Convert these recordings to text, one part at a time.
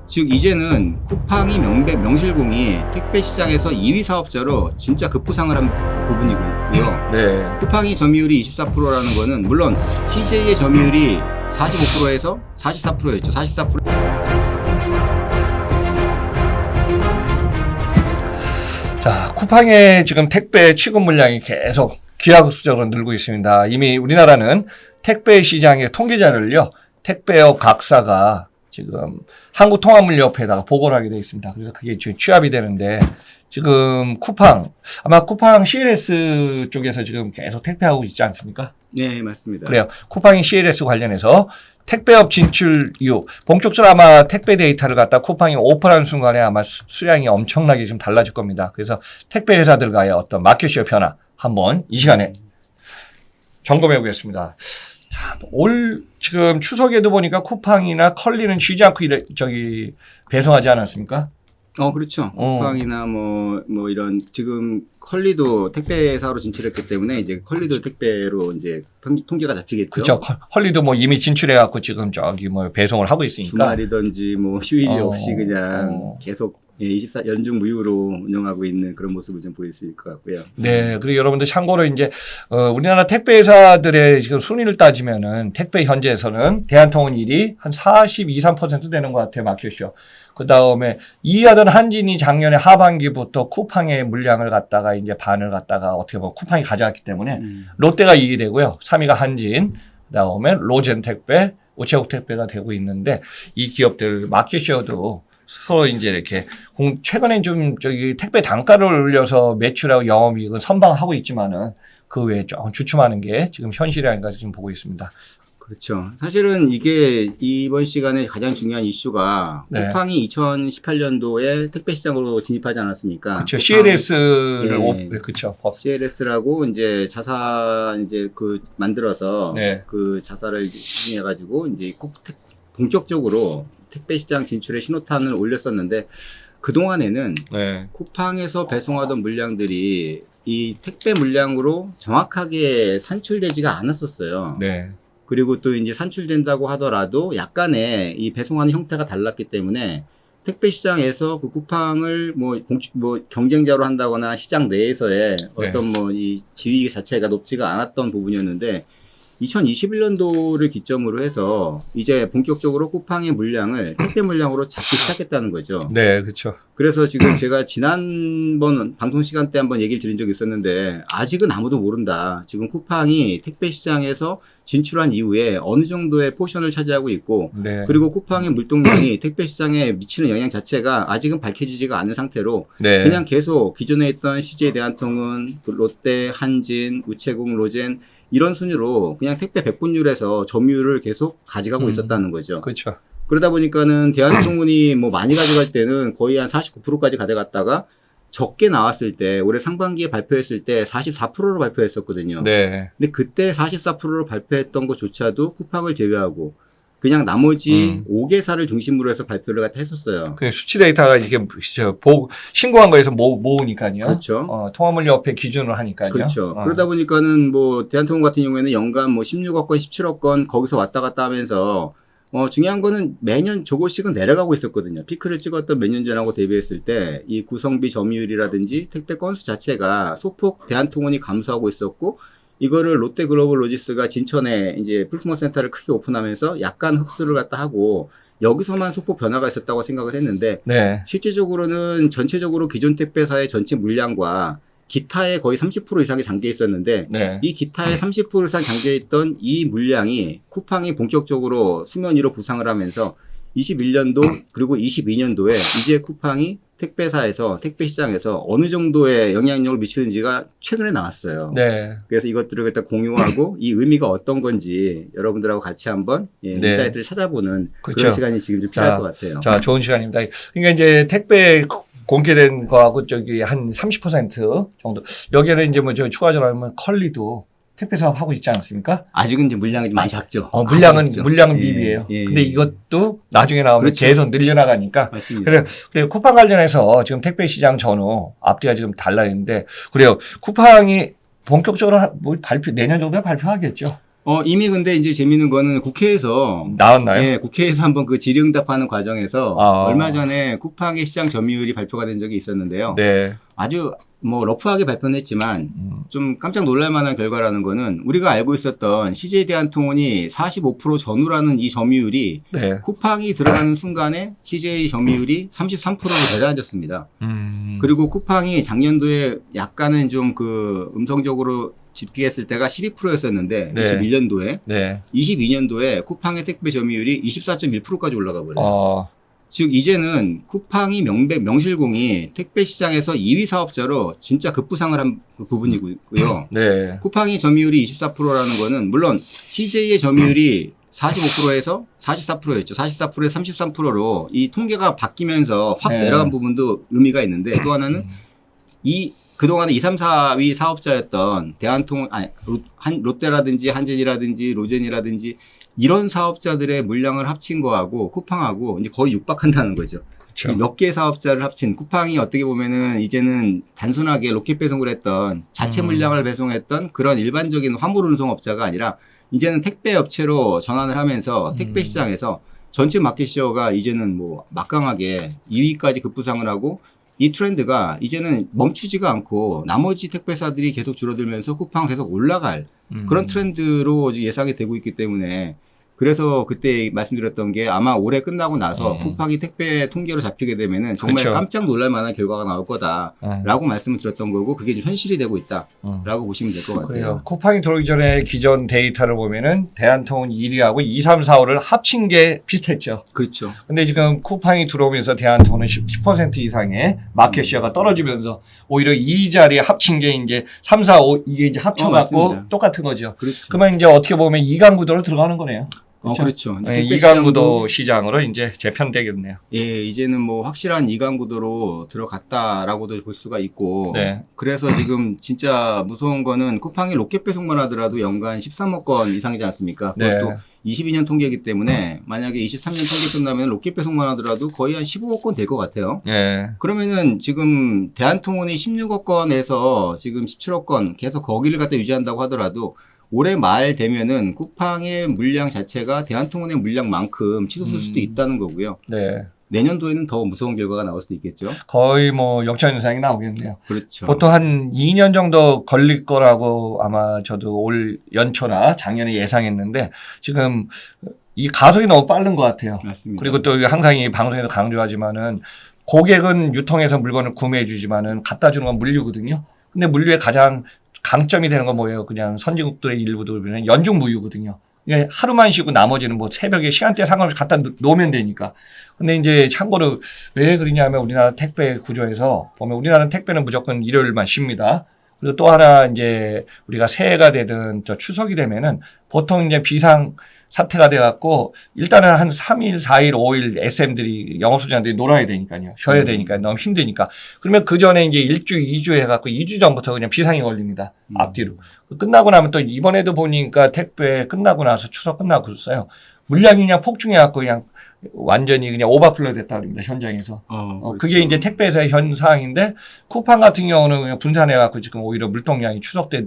즉 이제는 쿠팡이 명실공히 택배 시장에서 2위 사업자로 진짜 급부상을 한 부분이고요. 네. 쿠팡이 점유율이 24%라는 거는 물론 CJ의 점유율이 45%에서 44%였죠. 44%. 자, 쿠팡의 지금 택배 취급 물량이 계속 기하급수적으로 늘고 있습니다. 이미 우리나라는 택배 시장의 통계자료를요, 택배업 각사가 지금 한국통합물류협회에다가 보고를 하게 되어 있습니다. 그래서 그게 지금 취합이 되는데, 지금 쿠팡, 아마 쿠팡 CLS 쪽에서 지금 계속 택배하고 있지 않습니까? 네, 맞습니다. 그래요. 쿠팡이 CLS 관련해서 택배업 진출 이후 본격적으로 아마 택배 데이터를 갖다 쿠팡이 오픈하는 순간에 아마 수량이 엄청나게 좀 달라질 겁니다. 그래서 택배 회사들과의 어떤 마켓시어 변화 한번 이 시간에 점검해 보겠습니다. 자, 올 지금 추석에도 보니까 쿠팡이나 컬리는 쉬지 않고 배송하지 않았습니까? 그렇죠. 쿠팡이나 뭐 이런 지금 컬리도 택배사로 진출했기 때문에 이제 컬리도 택배로 이제 통계가 잡히겠죠. 그렇죠. 컬리도 뭐 이미 진출해갖고 지금 뭐 배송을 하고 있으니까. 주말이든지 뭐 휴일이 없이 그냥 계속 24 연중 무휴로 운영하고 있는 그런 모습을 좀 보일 수 있을 것 같고요. 네. 그리고 여러분들 참고로 이제 우리나라 택배 회사들의 지금 순위를 따지면은 택배 현지에서는 대한통운 1위 한 42, 3% 되는 것 같아요. 마켓쇼. 그 다음에 2위하던 한진이 작년에 하반기부터 쿠팡의 물량을 갖다가 이제 반을 갖다가 어떻게 보면 쿠팡이 가져갔기 때문에 롯데가 2위 되고요. 3위가 한진, 그 다음에 로젠 택배, 우체국 택배가 되고 있는데 이 기업들 마켓쇼도 서로 이제 이렇게 최근에 좀 택배 단가를 올려서 매출하고 영업이익을 선방하고 있지만은 그 외에 조금 주춤하는 게 지금 현실이라는 지금 보고 있습니다. 그렇죠. 사실은 이게 이번 시간에 가장 중요한 이슈가 네. 쿠팡이 2018년도에 택배 시장으로 진입하지 않았습니까? 그렇죠. CLS를 그렇죠. CLS라고 이제 자사 이제 만들어서 네. 그 자사를 이용해 가지고 이제 본격적으로 택배 시장 진출의 신호탄을 올렸었는데 그동안에는 네. 쿠팡에서 배송하던 물량들이 이 택배 물량으로 정확하게 산출되지가 않았었어요. 네. 그리고 또 이제 산출된다고 하더라도 약간의 이 배송하는 형태가 달랐기 때문에 택배 시장에서 그 쿠팡을 뭐 경쟁자로 한다거나 시장 내에서의 어떤 이 지위 자체가 높지가 않았던 부분이었는데 2021년도를 기점으로 해서 이제 본격적으로 쿠팡의 물량을 택배 물량으로 잡기 시작했다는 거죠. 네, 그렇죠. 그래서 지금 제가 지난번 방송 시간 때 한번 얘기를 드린 적이 있었는데 아직은 아무도 모른다. 지금 쿠팡이 택배 시장에서 진출한 이후에 어느 정도의 포션을 차지하고 있고 네. 그리고 쿠팡의 물동량이 택배 시장에 미치는 영향 자체가 아직은 밝혀지지가 않은 상태로 네. 그냥 계속 기존에 있던 CJ 대한통운, 롯데, 한진, 우체국, 로젠 이런 순으로 그냥 택배 배분율에서 점유율을 계속 가져가고 있었다는 거죠. 그렇죠. 그러다 보니까는 대한통운이 뭐 많이 가져갈 때는 거의 한 49%까지 가져갔다가 적게 나왔을 때 올해 상반기에 발표했을 때 44%로 발표했었거든요. 네. 근데 그때 44%로 발표했던 것조차도 쿠팡을 제외하고 그냥 나머지 5개사를 중심으로 해서 발표를 갖다 했었어요. 그 수치 데이터가 이게 신고한 거에서 모으니까요. 그렇죠. 통화물협회 기준으로 하니까요. 그렇죠. 그러다 보니까는 뭐 대한통운 같은 경우에는 연간 뭐 16억 건, 17억 건 거기서 왔다 갔다 하면서 중요한 거는 매년 조금씩은 내려가고 있었거든요. 피크를 찍었던 몇 년 전하고 대비했을 때 이 구성비 점유율이라든지 택배 건수 자체가 소폭 대한통운이 감소하고 있었고 이거를 롯데글로벌로지스가 진천에 이제 풀품업 센터를 크게 오픈하면서 약간 흡수를 갖다 하고 여기서만 소폭 변화가 있었다고 생각을 했는데 네. 실질적으로는 전체적으로 기존 택배사의 전체 물량과 기타에 거의 30% 이상이 잠겨 있었는데 네. 이 기타에 30% 이상 잠겨 있던 이 물량이 쿠팡이 본격적으로 수면 위로 부상을 하면서 21년도 그리고 22년도에 이제 쿠팡이 택배사에서 택배 시장에서 어느 정도의 영향력을 미치는지가 최근에 나왔어요. 네. 그래서 이것들을 일단 공유하고 이 의미가 어떤 건지 여러분들하고 같이 한번 인사이트를 찾아보는 그렇죠. 그런 시간이 지금 좀 필요할 것 같아요. 자, 좋은 시간입니다. 그러니까 이제 택배 공개된 거하고 한 30% 정도. 여기에는 이제 추가적으로 하면 컬리도 택배 사업 하고 있지 않습니까? 아직은 이제 물량이 많이 작죠. 물량은 미비해요. 근데 이것도 나중에 나오면 그렇죠. 계속 늘려나가니까. 맞습니다. 그래요. 쿠팡 관련해서 지금 택배 시장 전후 앞뒤가 지금 달라 있는데, 그래요. 쿠팡이 본격적으로 내년 정도에 발표하겠죠. 이미 근데 이제 재밌는 거는 국회에서 나왔나요? 예, 국회에서 한번 그 질의응답하는 과정에서 아. 얼마 전에 쿠팡의 시장 점유율이 발표가 된 적이 있었는데요. 네. 아주 뭐 러프하게 발표는 했지만 음. 좀 깜짝 놀랄 만한 결과라는 거는 우리가 알고 있었던 CJ 대한통운이 45% 전후라는 이 점유율이 네. 쿠팡이 들어가는 순간에 CJ 점유율이 33%로 내려앉았습니다. 그리고 쿠팡이 작년도에 약간은 좀 그 음성적으로 집계했을 때가 12%였었는데 네. 21년도에 네. 22년도에 쿠팡의 택배 점유율이 24.1%까지 올라가 버려요. 아. 즉 이제는 쿠팡이 명실공히 택배 시장에서 2위 사업자로 진짜 급부상을 한 부분이고요. 네. 쿠팡이 점유율이 24%라는 거는 물론 CJ의 점유율이 45%에서 44%였죠. 44%에서 33%로 이 통계가 바뀌면서 확 네. 내려간 부분도 의미가 있는데 또 하나는 이 그동안에 2, 3, 4위 사업자였던 롯데라든지 한진이라든지 로젠이라든지 이런 사업자들의 물량을 합친 거하고 쿠팡하고 이제 거의 육박한다는 거죠. 그렇죠. 몇 개 사업자를 합친 쿠팡이 어떻게 보면은 이제는 단순하게 로켓 배송을 했던 자체 물량을 배송했던 그런 일반적인 화물 운송업자가 아니라 이제는 택배 업체로 전환을 하면서 택배 시장에서 전체 마켓시어가 이제는 뭐 막강하게 2위까지 급부상을 하고 이 트렌드가 이제는 멈추지가 않고 나머지 택배사들이 계속 줄어들면서 쿠팡 계속 올라갈 그런 트렌드로 예상이 되고 있기 때문에 그래서 그때 말씀드렸던 게 아마 올해 끝나고 나서 쿠팡이 택배 통계로 잡히게 되면은 정말 그렇죠. 깜짝 놀랄 만한 결과가 나올 거다라고 말씀을 드렸던 거고 그게 지금 현실이 되고 있다라고 보시면 될 것 같아요. 그래요. 쿠팡이 들어오기 전에 기존 데이터를 보면은 대한통운 1위하고 2, 3, 4, 5를 합친 게 비슷했죠. 그렇죠. 근데 지금 쿠팡이 들어오면서 대한통운은 10% 이상의 마켓시어가 떨어지면서 오히려 이 자리에 합친 게 이제 3, 4, 5 이게 이제 합쳐갖고 맞습니다. 똑같은 거죠. 그렇죠. 그러면 이제 어떻게 보면 이강 구도로 들어가는 거네요. 그렇죠. 네, 택배 이강 시장도 구도 시장으로 이제 재편되겠네요. 예, 이제는 뭐 확실한 이강 구도로 들어갔다라고도 볼 수가 있고 네. 그래서 지금 진짜 무서운 거는 쿠팡이 로켓 배송만 하더라도 연간 13억 건 이상이지 않습니까? 네. 그것도 22년 통계이기 때문에 만약에 23년 통계 끝나면 로켓 배송만 하더라도 거의 한 15억 건 될 것 같아요. 예. 그러면은 지금 대한통운이 16억 건에서 지금 17억 건 계속 거기를 갖다 유지한다고 하더라도 올해 말 되면은 쿠팡의 물량 자체가 대한통운의 물량만큼 치솟을 수도 있다는 거고요. 네. 내년도에는 더 무서운 결과가 나올 수도 있겠죠. 거의 뭐 역전현상이 나오겠네요. 그렇죠. 보통 한 2년 정도 걸릴 거라고 아마 저도 올 연초나 작년에 예상했는데 지금 이 가속이 너무 빠른 것 같아요. 맞습니다. 그리고 또 항상 이 방송에서 강조하지만은 고객은 유통해서 물건을 구매해 주지만은 갖다 주는 건 물류거든요. 근데 물류의 가장 강점이 되는 건 뭐예요? 그냥 선진국들의 일부들 보면 연중 무휴거든요. 그러니까 하루만 쉬고 나머지는 뭐 새벽에 시간대 상관없이 갖다 놓으면 되니까. 근데 이제 참고로 왜 그러냐면 우리나라 택배 구조에서 보면 우리나라 택배는 무조건 일요일만 쉽니다. 그리고 또 하나 이제 우리가 새해가 되든 저 추석이 되면은 보통 이제 비상 사태가 돼갖고 일단은 한 3일, 4일, 5일 SM들이 영업소장들이 놀아야 되니까요. 쉬어야 되니까 너무 힘드니까. 그러면 그 전에 이제 1주, 2주 해갖고 2주 전부터 그냥 비상이 걸립니다. 앞뒤로. 끝나고 나면 또 이번에도 보니까 택배 끝나고 나서 추석 끝나고 그랬어요. 물량이 그냥 폭증해갖고 그냥 완전히 그냥 오버플로 됐다 그럽니다. 현장에서. 그렇죠. 그게 이제 택배에서의 현 상황인데 쿠팡 같은 경우는 그냥 분산해갖고 지금 오히려 물동량이 추석 때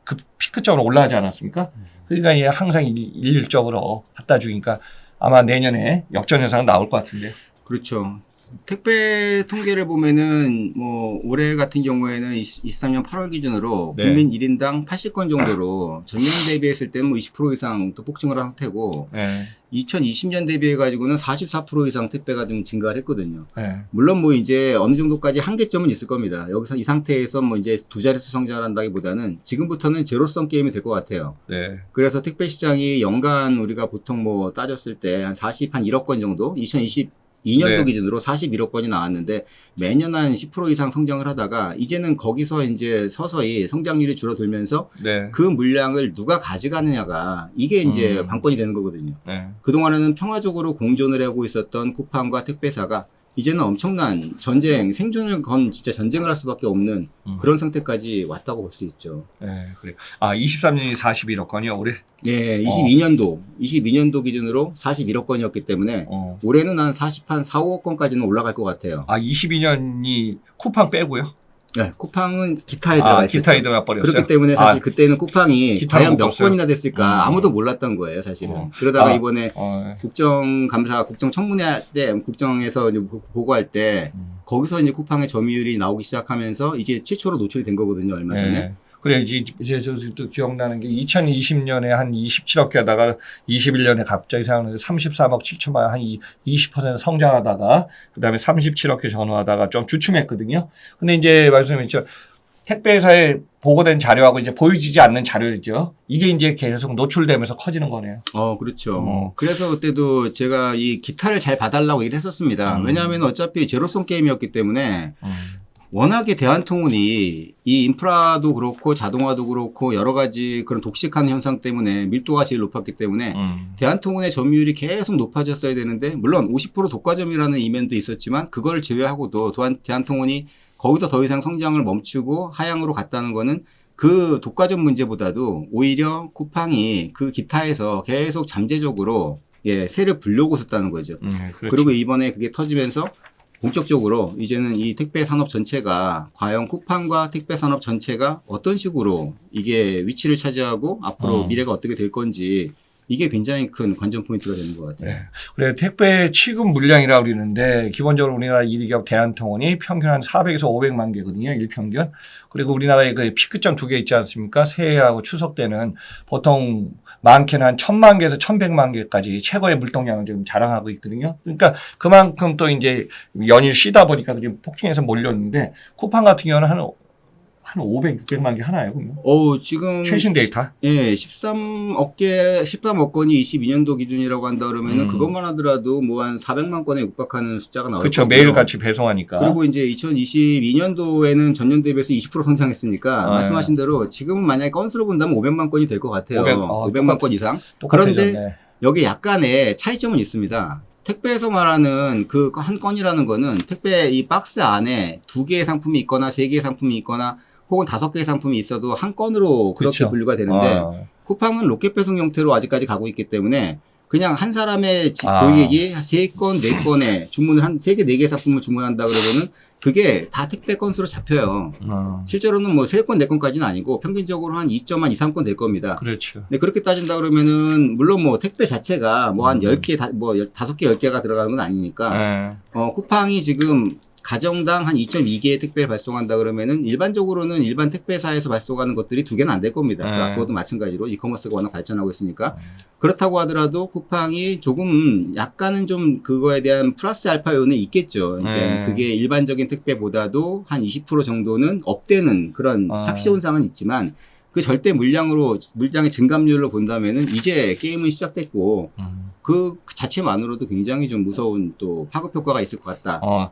그 피크점으로 올라가지 않았습니까? 그러니까 얘 항상 일률적으로 갖다 주니까 아마 내년에 역전현상은 나올 것 같은데. 그렇죠. 택배 통계를 보면은 뭐 올해 같은 경우에는 23년 8월 기준으로 네. 국민 1인당 80건 정도로 전년 대비했을 때는 뭐 20% 이상 또 폭증을 한 상태고 네. 2020년 대비해 가지고는 44% 이상 택배가 좀 증가를 했거든요. 네. 물론 뭐 이제 어느 정도까지 한계점은 있을 겁니다. 여기서 이 상태에서 뭐 이제 두 자릿수 성장을 한다기보다는 지금부터는 제로섬 게임이 될 것 같아요. 네. 그래서 택배 시장이 연간 우리가 보통 뭐 따졌을 때 한 1억 건 정도 2022년도 네. 기준으로 41억 건이 나왔는데 매년 한 10% 이상 성장을 하다가 이제는 거기서 이제 서서히 성장률이 줄어들면서 네. 그 물량을 누가 가져가느냐가 이게 이제 관건이 되는 거거든요. 네. 그동안에는 평화적으로 공존을 하고 있었던 쿠팡과 택배사가 이제는 엄청난 전쟁, 생존을 건 진짜 전쟁을 할 수밖에 없는 그런 상태까지 왔다고 볼 수 있죠. 네. 그래. 23년이 41억 건이요, 올해? 예, 22년도 기준으로 41억 건이었기 때문에 올해는 한 4, 5억 건까지는 올라갈 것 같아요. 22년이 쿠팡 빼고요? 네, 쿠팡은 기타에 들어가 있었죠. 기타에 들어가 버렸어요. 그렇기 때문에 사실 그때는 쿠팡이 기타를 과연 못 몇 봤어요. 건이나 됐을까 아무도 몰랐던 거예요, 사실은. 그러다가 이번에 국정감사, 국정청문회 때 국정에서 이제 보고할 때 거기서 이제 쿠팡의 점유율이 나오기 시작하면서 이제 최초로 노출이 된 거거든요, 얼마 전에. 네. 그래 이제 저도 기억나는 게 2020년에 한 27억 개다가 21년에 갑자기 상황에서 33억 7천만 한 20% 성장하다가 그다음에 37억 개 전후하다가 좀 주춤했거든요. 근데 이제 말씀드렸죠. 택배사에 보고된 자료하고 이제 보여지지 않는 자료죠. 이게 이제 계속 노출되면서 커지는 거네요. 그렇죠. 그래서 그때도 제가 이 기타를 잘 봐달라고 얘기를 했었습니다. 왜냐하면 어차피 제로섬 게임이었기 때문에 워낙에 대한통운이 이 인프라도 그렇고 자동화도 그렇고 여러 가지 그런 독식하는 현상 때문에 밀도가 제일 높았기 때문에 대한통운의 점유율이 계속 높아졌어야 되는데 물론 50% 독과점이라는 이면도 있었지만 그걸 제외하고도 또한 대한통운이 거기서 더 이상 성장을 멈추고 하향으로 갔다는 거는 그 독과점 문제보다도 오히려 쿠팡이 그 기타에서 계속 잠재적으로 세를 불려고 썼다는 거죠. 그렇죠. 그리고 이번에 그게 터지면서 본격적으로 이제는 이 택배 산업 전체가 과연 쿠팡과 택배 산업 전체가 어떤 식으로 이게 위치를 차지하고 앞으로 미래가 어떻게 될 건지 이게 굉장히 큰 관전 포인트가 되는 것 같아요. 네. 그래 택배 취급 물량이라고 그러는데 기본적으로 우리나라 1위 기업 대한통운이 평균 한 400에서 500만 개거든요. 일평균. 그리고 우리나라에 그 피크점 2개 있지 않습니까? 새해하고 추석 때는 보통 많게는 한 1000만 개에서 1100만 개까지 최고의 물동량을 지금 자랑하고 있거든요. 그러니까 그만큼 또 이제 연일 쉬다 보니까 지금 폭증해서 몰렸는데 쿠팡 같은 경우는 한 500, 600만 개 하나요, 그러면? 지금 최신 데이터? 13억 건이 22년도 기준이라고 한다 그러면은 그것만 하더라도 뭐 한 400만 건에 육박하는 숫자가 나올 그렇죠. 거고요. 매일같이 배송하니까. 그리고 이제 2022년도에는 전년 대비해서 20% 성장했으니까 말씀하신 대로 지금은 만약에 건수로 본다면 500만 건이 될 것 같아요. 500만 건 이상. 그런데 여기 약간의 차이점은 있습니다. 택배에서 말하는 그 한 건이라는 거는 택배 이 박스 안에 2개의 상품이 있거나 3개의 상품이 있거나 혹은 5개의 상품이 있어도 한 건으로 그렇게 그렇죠. 분류가 되는데 쿠팡은 로켓 배송 형태로 아직까지 가고 있기 때문에 그냥 한 사람의 고객이 3건, 4건에 주문을 한 3개, 4개 상품을 주문한다 그러면은 그게 다 택배 건수로 잡혀요. 실제로는 뭐 3건, 4건까지는 아니고 평균적으로 한 2점 한 2, 3건 될 겁니다. 그렇죠. 네, 그렇게 따진다 그러면은 물론 뭐 택배 자체가 뭐 한 10개, 뭐 5개, 10개가 들어가는 건 아니니까 쿠팡이 지금 가정당 한 2.2개의 택배를 발송한다 그러면은 일반적으로는 일반 택배사에서 발송하는 것들이 2개는 안 될 겁니다. 그러니까 그것도 마찬가지로 이커머스가 워낙 발전하고 있으니까. 그렇다고 하더라도 쿠팡이 조금 약간은 좀 그거에 대한 플러스 알파 요인이 있겠죠. 그러니까 그게 일반적인 택배보다도 한 20% 정도는 업되는 그런 착시 현상은 있지만 그 절대 물량의 증감률로 본다면은 이제 게임은 시작됐고 그 자체만으로도 굉장히 좀 무서운 또 파급 효과가 있을 것 같다.